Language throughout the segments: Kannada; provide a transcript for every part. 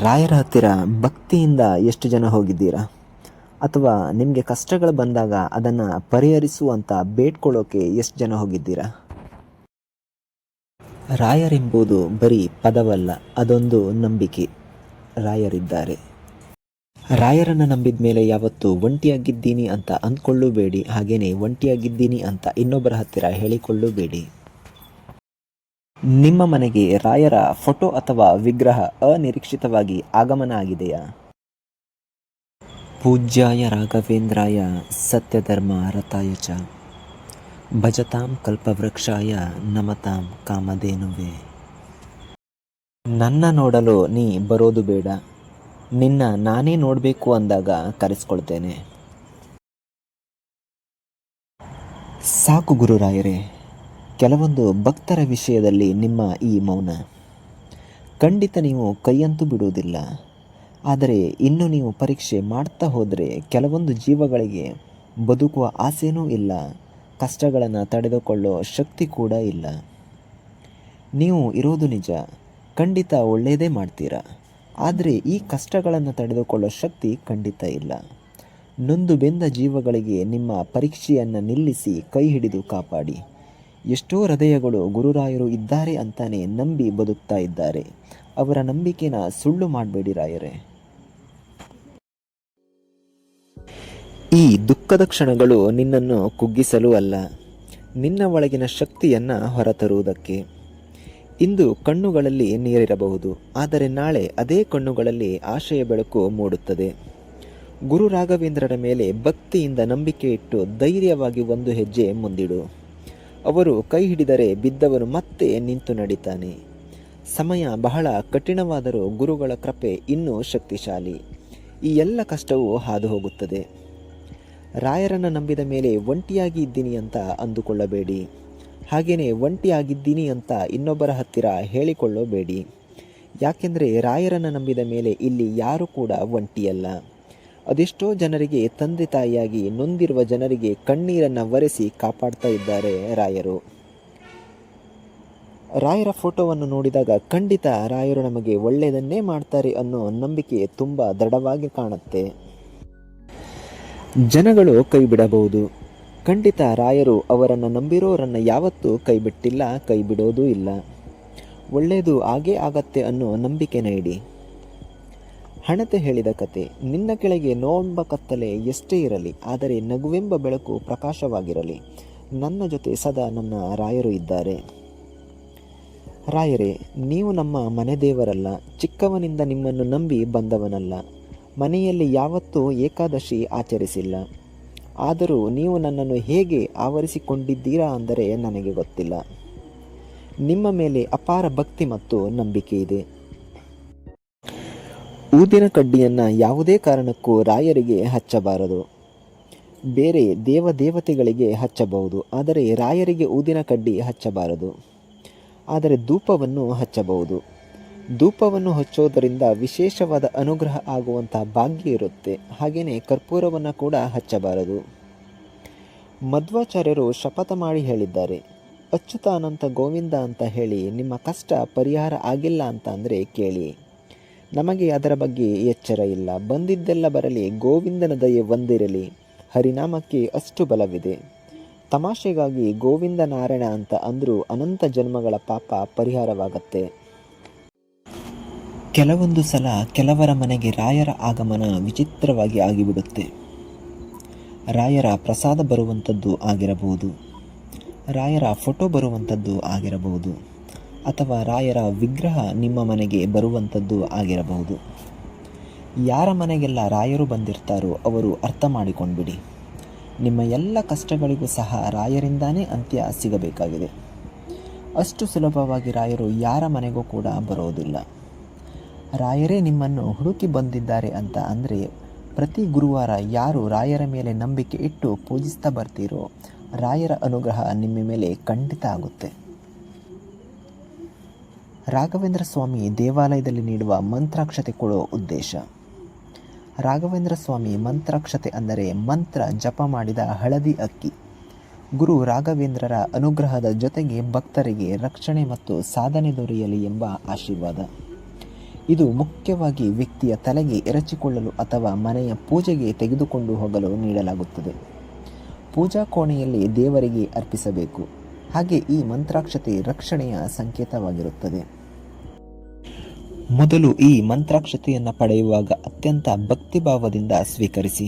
ರಾಯರ ಹತ್ತಿರ ಭಕ್ತಿಯಿಂದ ಎಷ್ಟು ಜನ ಹೋಗಿದ್ದೀರಾ? ಅಥವಾ ನಿಮಗೆ ಕಷ್ಟಗಳು ಬಂದಾಗ ಅದನ್ನು ಪರಿಹರಿಸುವಂತ ಬೇಡ್ಕೊಳ್ಳೋಕೆ ಎಷ್ಟು ಜನ ಹೋಗಿದ್ದೀರಾ? ರಾಯರೆಂಬುದು ಬರೀ ಪದವಲ್ಲ, ಅದೊಂದು ನಂಬಿಕೆ. ರಾಯರಿದ್ದಾರೆ. ರಾಯರನ್ನು ನಂಬಿದ ಮೇಲೆ ಯಾವತ್ತೂ ಒಂಟಿಯಾಗಿದ್ದೀನಿ ಅಂತ ಅಂದ್ಕೊಳ್ಳಬೇಡಿ. ಹಾಗೇನೆ ಒಂಟಿಯಾಗಿದ್ದೀನಿ ಅಂತ ಇನ್ನೊಬ್ಬರ ಹತ್ತಿರ ಹೇಳಿಕೊಳ್ಳಬೇಡಿ. ನಿಮ್ಮ ಮನೆಗೆ ರಾಯರ ಫೋಟೋ ಅಥವಾ ವಿಗ್ರಹ ಅನಿರೀಕ್ಷಿತವಾಗಿ ಆಗಮನ ಆಗಿದೆಯಾ? ಪೂಜ್ಯಾಯ ರಾಘವೇಂದ್ರಾಯ ಸತ್ಯಧರ್ಮ ರಥಾಯ ಚ ಭಜತಾಂ ಕಲ್ಪವೃಕ್ಷಾಯ ನಮತಾಂ ಕಾಮಧೇನುವೆ. ನನ್ನ ನೋಡಲು ನೀ ಬರೋದು ಬೇಡ, ನಿನ್ನ ನಾನೇ ನೋಡಬೇಕು ಅಂದಾಗ ಕರೆಸ್ಕೊಳ್ತೇನೆ. ಸಾಕು ಗುರುರಾಯರೇ, ಕೆಲವೊಂದು ಭಕ್ತರ ವಿಷಯದಲ್ಲಿ ನಿಮ್ಮ ಈ ಮೌನ. ಖಂಡಿತ ನೀವು ಕೈಯಂತೂ ಬಿಡುವುದಿಲ್ಲ. ಆದರೆ ಇನ್ನು ನೀವು ಪರೀಕ್ಷೆ ಮಾಡ್ತಾ ಹೋದರೆ ಕೆಲವೊಂದು ಜೀವಗಳಿಗೆ ಬದುಕುವ ಆಸೆನೂ ಇಲ್ಲ, ಕಷ್ಟಗಳನ್ನು ತಡೆದುಕೊಳ್ಳೋ ಶಕ್ತಿ ಕೂಡ ಇಲ್ಲ. ನೀವು ಇರೋದು ನಿಜ, ಖಂಡಿತ ಒಳ್ಳೆಯದೇ ಮಾಡ್ತೀರಾ. ಆದರೆ ಈ ಕಷ್ಟಗಳನ್ನು ತಡೆದುಕೊಳ್ಳೋ ಶಕ್ತಿ ಖಂಡಿತ ಇಲ್ಲ. ನೊಂದು ಬೆಂದ ಜೀವಗಳಿಗೆ ನಿಮ್ಮ ಪರೀಕ್ಷೆಯನ್ನು ನಿಲ್ಲಿಸಿ ಕೈ ಹಿಡಿದು ಕಾಪಾಡಿ. ಎಷ್ಟೋ ಹೃದಯಗಳು ಗುರುರಾಯರು ಇದ್ದಾರೆ ಅಂತಾನೆ ನಂಬಿ ಬದುಕ್ತಾ ಇದ್ದಾರೆ. ಅವರ ನಂಬಿಕೆನ ಸುಳ್ಳು ಮಾಡಬೇಡಿ ರಾಯರೇ. ಈ ದುಃಖದ ಕ್ಷಣಗಳು ನಿನ್ನನ್ನು ಕುಗ್ಗಿಸಲು ಅಲ್ಲ, ನಿನ್ನ ಒಳಗಿನ ಶಕ್ತಿಯನ್ನು ಹೊರತರುವುದಕ್ಕೆ. ಇಂದು ಕಣ್ಣುಗಳಲ್ಲಿ ನೀರಿರಬಹುದು, ಆದರೆ ನಾಳೆ ಅದೇ ಕಣ್ಣುಗಳಲ್ಲಿ ಆಶಯ ಬೆಳಕು ಮೂಡುತ್ತದೆ. ಗುರು ರಾಘವೇಂದ್ರರ ಮೇಲೆ ಭಕ್ತಿಯಿಂದ ನಂಬಿಕೆ ಇಟ್ಟು ಧೈರ್ಯವಾಗಿ ಒಂದು ಹೆಜ್ಜೆ ಮುಂದಿಡು. ಅವರು ಕೈ ಹಿಡಿದರೆ ಬಿದ್ದವನು ಮತ್ತೆ ನಿಂತು ನಡೀತಾನೆ. ಸಮಯ ಬಹಳ ಕಠಿಣವಾದರೂ ಗುರುಗಳ ಕೃಪೆ ಇನ್ನೂ ಶಕ್ತಿಶಾಲಿ. ಈ ಎಲ್ಲ ಕಷ್ಟವೂ ಹಾದು ಹೋಗುತ್ತದೆ. ರಾಯರನ್ನು ನಂಬಿದ ಮೇಲೆ ಒಂಟಿಯಾಗಿ ಇದ್ದೀನಿ ಅಂತ ಅಂದುಕೊಳ್ಳಬೇಡಿ. ಹಾಗೆಯೇ ಒಂಟಿಯಾಗಿದ್ದೀನಿ ಅಂತ ಇನ್ನೊಬ್ಬರ ಹತ್ತಿರ ಹೇಳಿಕೊಳ್ಳಬೇಡಿ. ಯಾಕೆಂದರೆ ರಾಯರನ್ನು ನಂಬಿದ ಮೇಲೆ ಇಲ್ಲಿ ಯಾರೂ ಕೂಡ ಒಂಟಿಯಲ್ಲ. ಅದೆಷ್ಟೋ ಜನರಿಗೆ ತಂದೆ ತಾಯಿಯಾಗಿ ನೊಂದಿರುವ ಜನರಿಗೆ ಕಣ್ಣೀರನ್ನು ಒರೆಸಿ ಕಾಪಾಡ್ತಾ ಇದ್ದಾರೆ ರಾಯರು. ರಾಯರ ಫೋಟೋವನ್ನು ನೋಡಿದಾಗ ಖಂಡಿತ ರಾಯರು ನಮಗೆ ಒಳ್ಳೆಯದನ್ನೇ ಮಾಡ್ತಾರೆ ಅನ್ನೋ ನಂಬಿಕೆ ತುಂಬ ದೃಢವಾಗಿ ಕಾಣುತ್ತೆ. ಜನಗಳು ಕೈ ಬಿಡಬಹುದು, ಖಂಡಿತ ರಾಯರು ಅವರನ್ನು ನಂಬಿರೋರನ್ನು ಯಾವತ್ತೂ ಕೈ ಬಿಟ್ಟಿಲ್ಲ, ಕೈ ಬಿಡೋದೂ ಇಲ್ಲ. ಒಳ್ಳೆಯದು ಆಗೇ ಆಗತ್ತೆ ಅನ್ನೋ ನಂಬಿಕೆನ ಇಡಿ. ಹಣತೆ ಹೇಳಿದ ಕತೆ. ನಿನ್ನ ಕೆಳಗೆ ನೋವೆಂಬ ಕತ್ತಲೆ ಎಷ್ಟೇ ಇರಲಿ, ಆದರೆ ನಗುವೆಂಬ ಬೆಳಕು ಪ್ರಕಾಶವಾಗಿರಲಿ. ನನ್ನ ಜೊತೆ ಸದಾ ನನ್ನ ರಾಯರು ಇದ್ದಾರೆ. ರಾಯರೇ, ನೀವು ನಮ್ಮ ಮನೆ ದೇವರಲ್ಲ, ಚಿಕ್ಕವನಿಂದ ನಿಮ್ಮನ್ನು ನಂಬಿ ಬಂದವನಲ್ಲ. ಮನೆಯಲ್ಲಿ ಯಾವತ್ತೂ ಏಕಾದಶಿ ಆಚರಿಸಿಲ್ಲ. ಆದರೂ ನೀವು ನನ್ನನ್ನು ಹೇಗೆ ಆವರಿಸಿಕೊಂಡಿದ್ದೀರಾ ಅಂದರೆ ನನಗೆ ಗೊತ್ತಿಲ್ಲ. ನಿಮ್ಮ ಮೇಲೆ ಅಪಾರ ಭಕ್ತಿ ಮತ್ತು ನಂಬಿಕೆ ಇದೆ. ಊದಿನ ಕಡ್ಡಿಯನ್ನು ಯಾವುದೇ ಕಾರಣಕ್ಕೂ ರಾಯರಿಗೆ ಹಚ್ಚಬಾರದು. ಬೇರೆ ದೇವತೆಗಳಿಗೆ ಹಚ್ಚಬಹುದು, ಆದರೆ ರಾಯರಿಗೆ ಊದಿನ ಕಡ್ಡಿ ಹಚ್ಚಬಾರದು. ಆದರೆ ಧೂಪವನ್ನು ಹಚ್ಚಬಹುದು. ಧೂಪವನ್ನು ಹಚ್ಚೋದರಿಂದ ವಿಶೇಷವಾದ ಅನುಗ್ರಹ ಆಗುವಂತಹ ಭಾಗ್ಯ ಇರುತ್ತೆ. ಹಾಗೆಯೇ ಕರ್ಪೂರವನ್ನು ಕೂಡ ಹಚ್ಚಬಾರದು. ಮಧ್ವಾಚಾರ್ಯರು ಶಪಥ ಮಾಡಿ ಹೇಳಿದ್ದಾರೆ, ಅಚ್ಯುತ ಅನಂತ ಗೋವಿಂದ ಅಂತ ಹೇಳಿ ನಿಮ್ಮ ಕಷ್ಟ ಪರಿಹಾರ ಆಗಿಲ್ಲ ಅಂತ ಅಂದರೆ ಕೇಳಿ. ನಮಗೆ ಅದರ ಬಗ್ಗೆ ಎಚ್ಚರ ಇಲ್ಲ. ಬಂದಿದ್ದೆಲ್ಲ ಬರಲಿ, ಗೋವಿಂದನ ದಯೆ ಒಂದಿರಲಿ. ಹರಿನಾಮಕ್ಕೆ ಅಷ್ಟು ಬಲವಿದೆ. ತಮಾಷೆಗಾಗಿ ಗೋವಿಂದ ನಾರಾಯಣ ಅಂತ ಅಂದರೂ ಅನಂತ ಜನ್ಮಗಳ ಪಾಪ ಪರಿಹಾರವಾಗತ್ತೆ. ಕೆಲವೊಂದು ಸಲ ಕೆಲವರ ಮನೆಗೆ ರಾಯರ ಆಗಮನ ವಿಚಿತ್ರವಾಗಿ ಆಗಿಬಿಡುತ್ತೆ. ರಾಯರ ಪ್ರಸಾದ ಬರುವಂಥದ್ದು ಆಗಿರಬಹುದು, ರಾಯರ ಫೋಟೋ ಬರುವಂಥದ್ದು ಆಗಿರಬಹುದು, ಅಥವಾ ರಾಯರ ವಿಗ್ರಹ ನಿಮ್ಮ ಮನೆಗೆ ಬರುವಂಥದ್ದು ಆಗಿರಬಹುದು. ಯಾರ ಮನೆಗೆಲ್ಲ ರಾಯರು ಬಂದಿರ್ತಾರೋ ಅವರು ಅರ್ಥ ಮಾಡಿಕೊಂಡ್ಬಿಡಿ, ನಿಮ್ಮ ಎಲ್ಲ ಕಷ್ಟಗಳಿಗೂ ಸಹ ರಾಯರಿಂದಾನೇ ಅಂತ್ಯ ಸಿಗಬೇಕಾಗಿದೆ. ಅಷ್ಟು ಸುಲಭವಾಗಿ ರಾಯರು ಯಾರ ಮನೆಗೂ ಕೂಡ ಬರೋದಿಲ್ಲ. ರಾಯರೇ ನಿಮ್ಮನ್ನು ಹುಡುಕಿ ಬಂದಿದ್ದಾರೆ ಅಂತ ಅಂದರೆ ಪ್ರತಿ ಗುರುವಾರ ಯಾರು ರಾಯರ ಮೇಲೆ ನಂಬಿಕೆ ಇಟ್ಟು ಪೂಜಿಸ್ತಾ ಬರ್ತೀರೋ ರಾಯರ ಅನುಗ್ರಹ ನಿಮ್ಮ ಮೇಲೆ ಖಂಡಿತ ಆಗುತ್ತೆ. ರಾಘವೇಂದ್ರ ಸ್ವಾಮಿ ದೇವಾಲಯದಲ್ಲಿ ನೀಡುವ ಮಂತ್ರಾಕ್ಷತೆ ಕೊಡೋ ಉದ್ದೇಶ. ರಾಘವೇಂದ್ರ ಸ್ವಾಮಿ ಮಂತ್ರಾಕ್ಷತೆ ಅಂದರೆ ಮಂತ್ರ ಜಪ ಮಾಡಿದ ಹಳದಿ ಅಕ್ಕಿ. ಗುರು ರಾಘವೇಂದ್ರರ ಅನುಗ್ರಹದ ಜೊತೆಗೆ ಭಕ್ತರಿಗೆ ರಕ್ಷಣೆ ಮತ್ತು ಸಾಧನೆ ದೊರೆಯಲಿ ಎಂಬ ಆಶೀರ್ವಾದ. ಇದು ಮುಖ್ಯವಾಗಿ ವ್ಯಕ್ತಿಯ ತಲೆಗೆ ಎರಚಿಕೊಳ್ಳಲು ಅಥವಾ ಮನೆಯ ಪೂಜೆಗೆ ತೆಗೆದುಕೊಂಡು ಹೋಗಲು ನೀಡಲಾಗುತ್ತದೆ. ಪೂಜಾ ಕೋಣೆಯಲ್ಲಿ ದೇವರಿಗೆ ಅರ್ಪಿಸಬೇಕು. ಹಾಗೆ ಈ ಮಂತ್ರಾಕ್ಷತೆ ರಕ್ಷಣೆಯ ಸಂಕೇತವಾಗಿರುತ್ತದೆ. ಮೊದಲು ಈ ಮಂತ್ರಾಕ್ಷತೆಯನ್ನು ಪಡೆಯುವಾಗ ಅತ್ಯಂತ ಭಕ್ತಿಭಾವದಿಂದ ಸ್ವೀಕರಿಸಿ.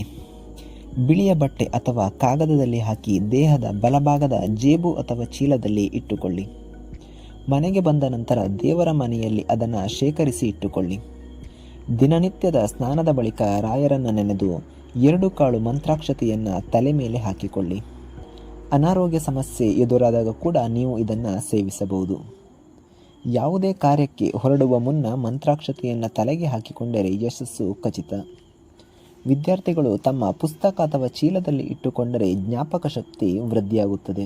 ಬಿಳಿಯ ಬಟ್ಟೆ ಅಥವಾ ಕಾಗದದಲ್ಲಿ ಹಾಕಿ ದೇಹದ ಬಲಭಾಗದ ಜೇಬು ಅಥವಾ ಚೀಲದಲ್ಲಿ ಇಟ್ಟುಕೊಳ್ಳಿ. ಮನೆಗೆ ಬಂದ ನಂತರ ದೇವರ ಮನೆಯಲ್ಲಿ ಅದನ್ನು ಶೇಖರಿಸಿ ಇಟ್ಟುಕೊಳ್ಳಿ. ದಿನನಿತ್ಯದ ಸ್ನಾನದ ಬಳಿಕ ರಾಯರನ್ನು ನೆನೆದು 2 ಕಾಳು ಮಂತ್ರಾಕ್ಷತೆಯನ್ನು ತಲೆ ಮೇಲೆ ಹಾಕಿಕೊಳ್ಳಿ. ಅನಾರೋಗ್ಯ ಸಮಸ್ಯೆ ಎದುರಾದಾಗ ಕೂಡ ನೀವು ಇದನ್ನು ಸೇವಿಸಬಹುದು. ಯಾವುದೇ ಕಾರ್ಯಕ್ಕೆ ಹೊರಡುವ ಮುನ್ನ ಮಂತ್ರಾಕ್ಷತೆಯನ್ನು ತಲೆಗೆ ಹಾಕಿಕೊಂಡರೆ ಯಶಸ್ಸು ಖಚಿತ. ವಿದ್ಯಾರ್ಥಿಗಳು ತಮ್ಮ ಪುಸ್ತಕ ಅಥವಾ ಚೀಲದಲ್ಲಿ ಇಟ್ಟುಕೊಂಡರೆ ಜ್ಞಾಪಕ ಶಕ್ತಿ ವೃದ್ಧಿಯಾಗುತ್ತದೆ.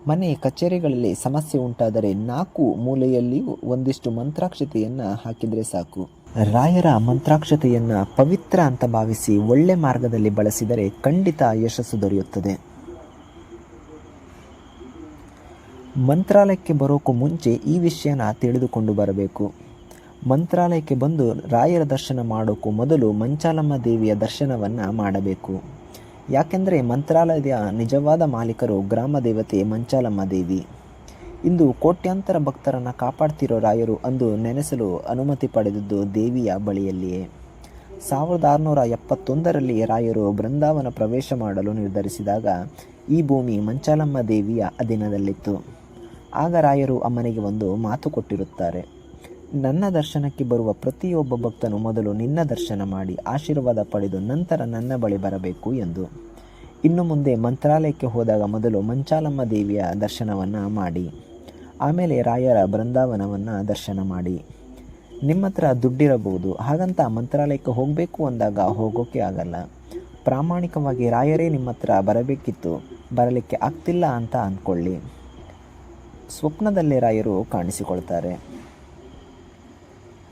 ಮನೆ ಕಚೇರಿಗಳಲ್ಲಿ ಸಮಸ್ಯೆ ಉಂಟಾದರೆ 4 ಮೂಲೆಯಲ್ಲಿಯೂ ಒಂದಿಷ್ಟು ಮಂತ್ರಾಕ್ಷತೆಯನ್ನು ಹಾಕಿದರೆ ಸಾಕು. ರಾಯರ ಮಂತ್ರಾಕ್ಷತೆಯನ್ನು ಪವಿತ್ರ ಅಂತ ಭಾವಿಸಿ ಒಳ್ಳೆ ಮಾರ್ಗದಲ್ಲಿ ಬಳಸಿದರೆ ಖಂಡಿತ ಯಶಸ್ಸು ದೊರೆಯುತ್ತದೆ. ಮಂತ್ರಾಲಯಕ್ಕೆ ಬರೋಕ್ಕೂ ಮುಂಚೆ ಈ ವಿಷಯನ ತಿಳಿದುಕೊಂಡು ಬರಬೇಕು. ಮಂತ್ರಾಲಯಕ್ಕೆ ಬಂದು ರಾಯರ ದರ್ಶನ ಮಾಡೋಕ್ಕೂ ಮೊದಲು ಮಂಚಾಲಮ್ಮ ದೇವಿಯ ದರ್ಶನವನ್ನು ಮಾಡಬೇಕು. ಯಾಕೆಂದರೆ ಮಂತ್ರಾಲಯದ ನಿಜವಾದ ಮಾಲೀಕರು ಗ್ರಾಮ ದೇವತೆ ಮಂಚಾಲಮ್ಮ ದೇವಿ. ಇಂದು ಕೋಟ್ಯಾಂತರ ಭಕ್ತರನ್ನು ಕಾಪಾಡ್ತಿರೋ ರಾಯರು ಅಂದು ನೆನೆಸಲು ಅನುಮತಿ ಪಡೆದಿದ್ದು ದೇವಿಯ ಬಳಿಯಲ್ಲಿಯೇ. 1671ರಲ್ಲಿ ರಾಯರು ಬೃಂದಾವನ ಪ್ರವೇಶ ಮಾಡಲು ನಿರ್ಧರಿಸಿದಾಗ ಈ ಭೂಮಿ ಮಂಚಾಲಮ್ಮ ದೇವಿಯ ಅಧೀನದಲ್ಲಿತ್ತು. ಆಗ ರಾಯರು ಅಮ್ಮನಿಗೆ ಒಂದು ಮಾತು ಕೊಟ್ಟಿರುತ್ತಾರೆ. ನನ್ನ ದರ್ಶನಕ್ಕೆ ಬರುವ ಪ್ರತಿಯೊಬ್ಬ ಭಕ್ತನು ಮೊದಲು ನಿನ್ನ ದರ್ಶನ ಮಾಡಿ ಆಶೀರ್ವಾದ ಪಡೆದು ನಂತರ ನನ್ನ ಬಳಿ ಬರಬೇಕು ಎಂದು. ಇನ್ನು ಮುಂದೆ ಮಂತ್ರಾಲಯಕ್ಕೆ ಹೋದಾಗ ಮೊದಲು ಮಂಚಾಲಮ್ಮ ದೇವಿಯ ದರ್ಶನವನ್ನು ಮಾಡಿ, ಆಮೇಲೆ ರಾಯರ ಬೃಂದಾವನವನ್ನು ದರ್ಶನ ಮಾಡಿ. ನಿಮ್ಮ ಹತ್ರ ದುಡ್ಡಿರಬಹುದು, ಹಾಗಂತ ಮಂತ್ರಾಲಯಕ್ಕೆ ಹೋಗಬೇಕು ಅಂದಾಗ ಹೋಗೋಕ್ಕೆ ಆಗಲ್ಲ. ಪ್ರಾಮಾಣಿಕವಾಗಿ ರಾಯರೇ ನಿಮ್ಮ ಹತ್ರ ಬರಬೇಕಿತ್ತು, ಬರಲಿಕ್ಕೆ ಆಗ್ತಿಲ್ಲ ಅಂತ ಅಂದ್ಕೊಳ್ಳಿ. ಸ್ವಪ್ನದಲ್ಲೇ ರಾಯರು ಕಾಣಿಸಿಕೊಳ್ತಾರೆ.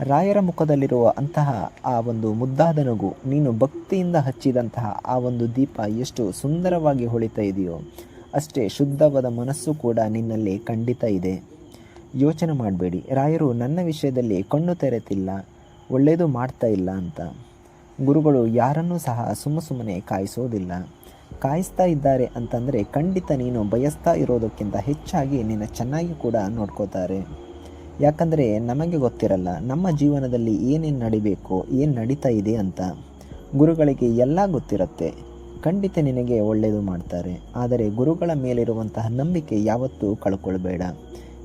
ರಾಯರ ಮುಖದಲ್ಲಿರುವ ಅಂತಹ ಆ ಒಂದು ಮುದ್ದಾದ ನಗು, ನೀನು ಭಕ್ತಿಯಿಂದ ಹಚ್ಚಿದಂತಹ ಆ ಒಂದು ದೀಪ ಎಷ್ಟು ಸುಂದರವಾಗಿ ಹೊಳಿತಾ ಇದೆಯೋ ಅಷ್ಟೇ ಶುದ್ಧವಾದ ಮನಸ್ಸು ಕೂಡ ನಿನ್ನಲ್ಲಿ ಖಂಡಿತ ಇದೆ. ಯೋಚನೆ ಮಾಡಬೇಡಿ, ರಾಯರು ನನ್ನ ವಿಷಯದಲ್ಲಿ ಕಣ್ಣು ತೆರೆತಿಲ್ಲ, ಒಳ್ಳೆಯದು ಮಾಡ್ತಾ ಇಲ್ಲ ಅಂತ. ಗುರುಗಳು ಯಾರನ್ನೂ ಸಹ ಸುಮ್ಮನೆ ಕಾಯಿಸೋದಿಲ್ಲ. ಕಾಯಿಸ್ತಾ ಇದ್ದಾರೆ ಅಂತಂದರೆ ಖಂಡಿತ ನೀನು ಬಯಸ್ತಾ ಇರೋದಕ್ಕಿಂತ ಹೆಚ್ಚಾಗಿ ನಿನ್ನ ಚೆನ್ನಾಗಿ ಕೂಡ ನೋಡ್ಕೋತಾರೆ. ಯಾಕಂದರೆ ನಮಗೆ ಗೊತ್ತಿರಲ್ಲ ನಮ್ಮ ಜೀವನದಲ್ಲಿ ಏನೇನು ನಡಿಬೇಕು, ಏನು ನಡೀತಾ ಇದೆ ಅಂತ. ಗುರುಗಳಿಗೆ ಎಲ್ಲ ಗೊತ್ತಿರುತ್ತೆ, ಖಂಡಿತ ನಿನಗೆ ಒಳ್ಳೆಯದು ಮಾಡ್ತಾರೆ. ಆದರೆ ಗುರುಗಳ ಮೇಲಿರುವಂತಹ ನಂಬಿಕೆ ಯಾವತ್ತೂ ಕಳ್ಕೊಳ್ಬೇಡ.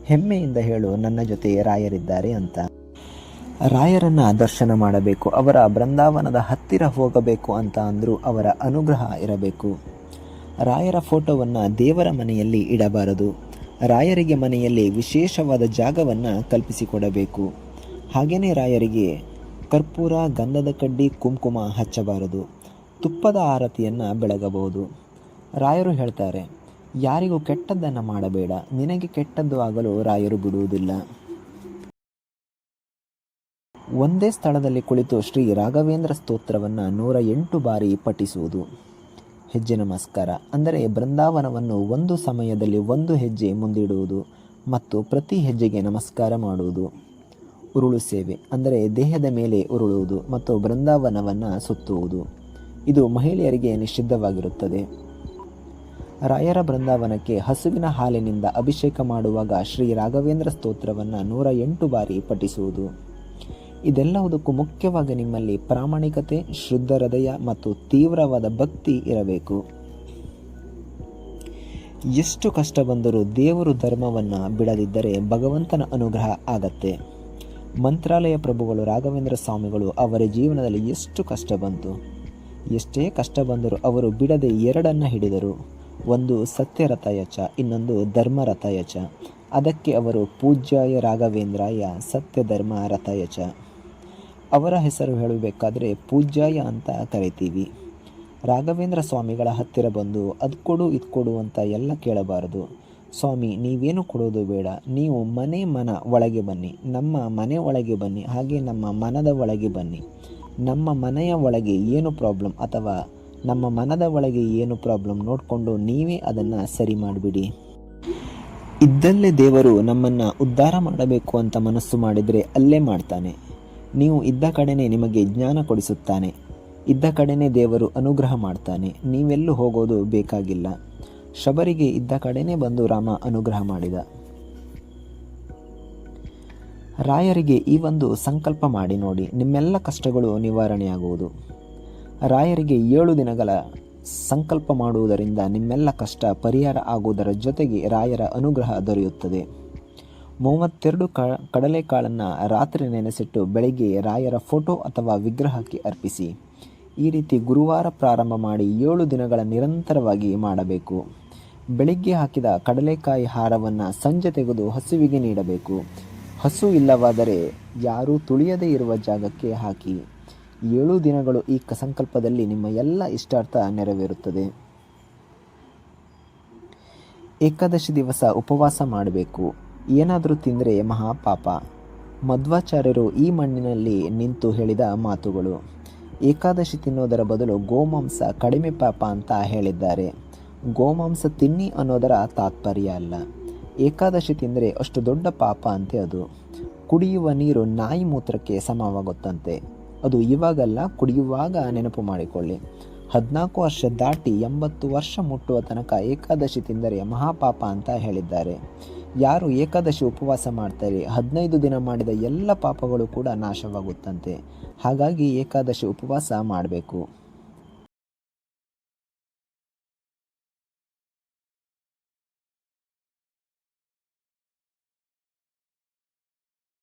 ಹೆಮ್ಮೆಯಿಂದ ಹೇಳು, ನನ್ನ ಜೊತೆ ರಾಯರಿದ್ದಾರೆ ಅಂತ. ರಾಯರನ್ನು ದರ್ಶನ ಮಾಡಬೇಕು, ಅವರ ಬೃಂದಾವನದ ಹತ್ತಿರ ಹೋಗಬೇಕು ಅಂತ ಅಂದರೂ ಅವರ ಅನುಗ್ರಹ ಇರಬೇಕು. ರಾಯರ ಫೋಟೋವನ್ನು ದೇವರ ಮನೆಯಲ್ಲಿ ಇಡಬಾರದು. ರಾಯರಿಗೆ ಮನೆಯಲ್ಲಿ ವಿಶೇಷವಾದ ಜಾಗವನ್ನು ಕಲ್ಪಿಸಿಕೊಡಬೇಕು. ಹಾಗೆಯೇ ರಾಯರಿಗೆ ಕರ್ಪೂರ, ಗಂಧದ ಕಡ್ಡಿ, ಕುಂಕುಮ ಹಚ್ಚಬಾರದು. ತುಪ್ಪದ ಆರತಿಯನ್ನು ಬೆಳಗಬಹುದು. ರಾಯರು ಹೇಳ್ತಾರೆ, ಯಾರಿಗೂ ಕೆಟ್ಟದ್ದನ್ನು ಮಾಡಬೇಡ, ನಿನಗೆ ಕೆಟ್ಟದ್ದು ಆಗಲು ರಾಯರು ಬಿಡುವುದಿಲ್ಲ. ಒಂದೇ ಸ್ಥಳದಲ್ಲಿ ಕುಳಿತು ಶ್ರೀ ರಾಘವೇಂದ್ರ ಸ್ತೋತ್ರವನ್ನು 108 ಬಾರಿ ಪಠಿಸುವುದು. ಹೆಜ್ಜೆ ನಮಸ್ಕಾರ ಅಂದರೆ ಬೃಂದಾವನವನ್ನು ಒಂದು ಸಮಯದಲ್ಲಿ 1 ಹೆಜ್ಜೆ ಮುಂದಿಡುವುದು ಮತ್ತು ಪ್ರತಿ ಹೆಜ್ಜೆಗೆ ನಮಸ್ಕಾರ ಮಾಡುವುದು. ಉರುಳು ಸೇವೆ ಅಂದರೆ ದೇಹದ ಮೇಲೆ ಉರುಳುವುದು ಮತ್ತು ಬೃಂದಾವನವನ್ನು ಸುತ್ತುವುದು. ಇದು ಮಹಿಳೆಯರಿಗೆ ನಿಷಿದ್ಧವಾಗಿರುತ್ತದೆ. ರಾಯರ ಬೃಂದಾವನಕ್ಕೆ ಹಸುವಿನ ಹಾಲಿನಿಂದ ಅಭಿಷೇಕ ಮಾಡುವಾಗ ಶ್ರೀ ರಾಘವೇಂದ್ರ ಸ್ತೋತ್ರವನ್ನು 108 ಬಾರಿ ಪಠಿಸುವುದು. ಇದೆಲ್ಲವುದಕ್ಕೂ ಮುಖ್ಯವಾಗಿ ನಿಮ್ಮಲ್ಲಿ ಪ್ರಾಮಾಣಿಕತೆ, ಶುದ್ಧ ಹೃದಯ ಮತ್ತು ತೀವ್ರವಾದ ಭಕ್ತಿ ಇರಬೇಕು. ಎಷ್ಟು ಕಷ್ಟ ಬಂದರೂ ದೇವರು ಧರ್ಮವನ್ನು ಬಿಡದಿದ್ದರೆ ಭಗವಂತನ ಅನುಗ್ರಹ ಆಗತ್ತೆ. ಮಂತ್ರಾಲಯ ಪ್ರಭುಗಳು ರಾಘವೇಂದ್ರ ಸ್ವಾಮಿಗಳು ಅವರ ಜೀವನದಲ್ಲಿ ಎಷ್ಟು ಕಷ್ಟ ಬಂತು. ಎಷ್ಟೇ ಕಷ್ಟ ಬಂದರೂ ಅವರು ಬಿಡದೆ 2 ಹಿಡಿದರು. ಒಂದು ಸತ್ಯರಥಯಚ, ಇನ್ನೊಂದು ಧರ್ಮರಥಯಚ. ಅದಕ್ಕೆ ಅವರು ಪೂಜ್ಯಾಯ ರಾಘವೇಂದ್ರಾಯ ಸತ್ಯಧರ್ಮ ರಥಯಚ. ಅವರ ಹೆಸರು ಹೇಳಬೇಕಾದ್ರೆ ಪೂಜ್ಯಾಯ ಅಂತ ಕರಿತೀವಿ. ರಾಘವೇಂದ್ರ ಸ್ವಾಮಿಗಳ ಹತ್ತಿರ ಬಂದು ಅದು ಕೊಡು ಇದು ಕೊಡು ಅಂತ ಎಲ್ಲ ಕೇಳಬಾರದು. ಸ್ವಾಮಿ ನೀವೇನು ಕೊಡೋದು ಬೇಡ, ನೀವು ಮನ ಒಳಗೆ ಬನ್ನಿ, ನಮ್ಮ ಮನೆ ಒಳಗೆ ಬನ್ನಿ, ಹಾಗೆ ನಮ್ಮ ಮನದ ಒಳಗೆ ಬನ್ನಿ. ನಮ್ಮ ಮನೆಯ ಒಳಗೆ ಏನು ಪ್ರಾಬ್ಲಮ್ ಅಥವಾ ನಮ್ಮ ಮನದ ಒಳಗೆ ಏನು ಪ್ರಾಬ್ಲಮ್ ನೋಡಿಕೊಂಡು ನೀವೇ ಅದನ್ನು ಸರಿ ಮಾಡಿಬಿಡಿ. ಇದ್ದಲ್ಲೇ ದೇವರು ನಮ್ಮನ್ನು ಉದ್ಧಾರ ಮಾಡಬೇಕು ಅಂತ ಮನಸ್ಸು ಮಾಡಿದರೆ ಅಲ್ಲೇ ಮಾಡ್ತಾನೆ. ನೀವು ಇದ್ದ ಕಡೆನೇ ನಿಮಗೆ ಜ್ಞಾನ ಕೊಡಿಸುತ್ತಾನೆ. ಇದ್ದ ಕಡೆನೇ ದೇವರು ಅನುಗ್ರಹ ಮಾಡ್ತಾನೆ. ನೀವೆಲ್ಲೂ ಹೋಗೋದು ಬೇಕಾಗಿಲ್ಲ. ಶಬರಿಗೆ ಇದ್ದ ಕಡೆನೇ ಬಂದು ರಾಮ ಅನುಗ್ರಹ ಮಾಡಿದ. ರಾಯರಿಗೆ ಈ ಒಂದು ಸಂಕಲ್ಪ ಮಾಡಿ ನೋಡಿ, ನಿಮ್ಮೆಲ್ಲ ಕಷ್ಟಗಳು ನಿವಾರಣೆಯಾಗುವುದು. ರಾಯರಿಗೆ 7 ದಿನಗಳ ಸಂಕಲ್ಪ ಮಾಡುವುದರಿಂದ ನಿಮ್ಮೆಲ್ಲ ಕಷ್ಟ ಪರಿಹಾರ ಆಗುವುದರ ಜೊತೆಗೆ ರಾಯರ ಅನುಗ್ರಹ ದೊರೆಯುತ್ತದೆ. 32 ಕಡಲೆಕಾಳನ್ನು ರಾತ್ರಿ ನೆನೆಸಿಟ್ಟು ಬೆಳಗ್ಗೆ ರಾಯರ ಫೋಟೋ ಅಥವಾ ವಿಗ್ರಹಕ್ಕೆ ಅರ್ಪಿಸಿ. ಈ ರೀತಿ ಗುರುವಾರ ಪ್ರಾರಂಭ ಮಾಡಿ 7 ದಿನಗಳ ನಿರಂತರವಾಗಿ ಮಾಡಬೇಕು. ಬೆಳಿಗ್ಗೆ ಹಾಕಿದ ಕಡಲೆಕಾಯಿ ಹಾರವನ್ನು ಸಂಜೆ ತೆಗೆದು ಹಸುವಿಗೆ ನೀಡಬೇಕು. ಹಸು ಇಲ್ಲವಾದರೆ ಯಾರೂ ತುಳಿಯದೇ ಇರುವ ಜಾಗಕ್ಕೆ ಹಾಕಿ. 7 ದಿನಗಳು ಈ ಸಂಕಲ್ಪದಲ್ಲಿ ನಿಮ್ಮ ಎಲ್ಲ ಇಷ್ಟಾರ್ಥ ನೆರವೇರುತ್ತದೆ. ಏಕಾದಶಿ ದಿವಸ ಉಪವಾಸ ಮಾಡಬೇಕು. ಏನಾದರೂ ತಿಂದರೆ ಮಹಾಪಾಪ. ಮಧ್ವಾಚಾರ್ಯರು ಈ ಮಣ್ಣಿನಲ್ಲಿ ನಿಂತು ಹೇಳಿದ ಮಾತುಗಳು. ಏಕಾದಶಿ ತಿನ್ನೋದರ ಬದಲು ಗೋಮಾಂಸ ಕಡಿಮೆ ಪಾಪ ಅಂತ ಹೇಳಿದ್ದಾರೆ. ಗೋಮಾಂಸ ತಿನ್ನಿ ಅನ್ನೋದರ ತಾತ್ಪರ್ಯ ಅಲ್ಲ. ಏಕಾದಶಿ ತಿಂದರೆ ಅಷ್ಟು ದೊಡ್ಡ ಪಾಪ ಅಂತೆ ಅದು. ಕುಡಿಯುವ ನೀರು ನಾಯಿ ಮೂತ್ರಕ್ಕೆ ಸಮವಾಗುತ್ತಂತೆ. ಅದು ಇವಾಗಲ್ಲ, ಕುಡಿಯುವಾಗ ನೆನಪು ಮಾಡಿಕೊಳ್ಳಿ. 14 ವರ್ಷ ದಾಟಿ 80 ವರ್ಷ ಮುಟ್ಟುವ ತನಕ ಏಕಾದಶಿ ತಿಂದರೆ ಮಹಾಪಾಪ ಅಂತ ಹೇಳಿದ್ದಾರೆ. ಯಾರು ಏಕಾದಶಿ ಉಪವಾಸ ಮಾಡ್ತಾರೆ 15 ದಿನ ಮಾಡಿದ ಎಲ್ಲ ಪಾಪಗಳು ಕೂಡ ನಾಶವಾಗುತ್ತಂತೆ. ಹಾಗಾಗಿ ಏಕಾದಶಿ ಉಪವಾಸ ಮಾಡಬೇಕು.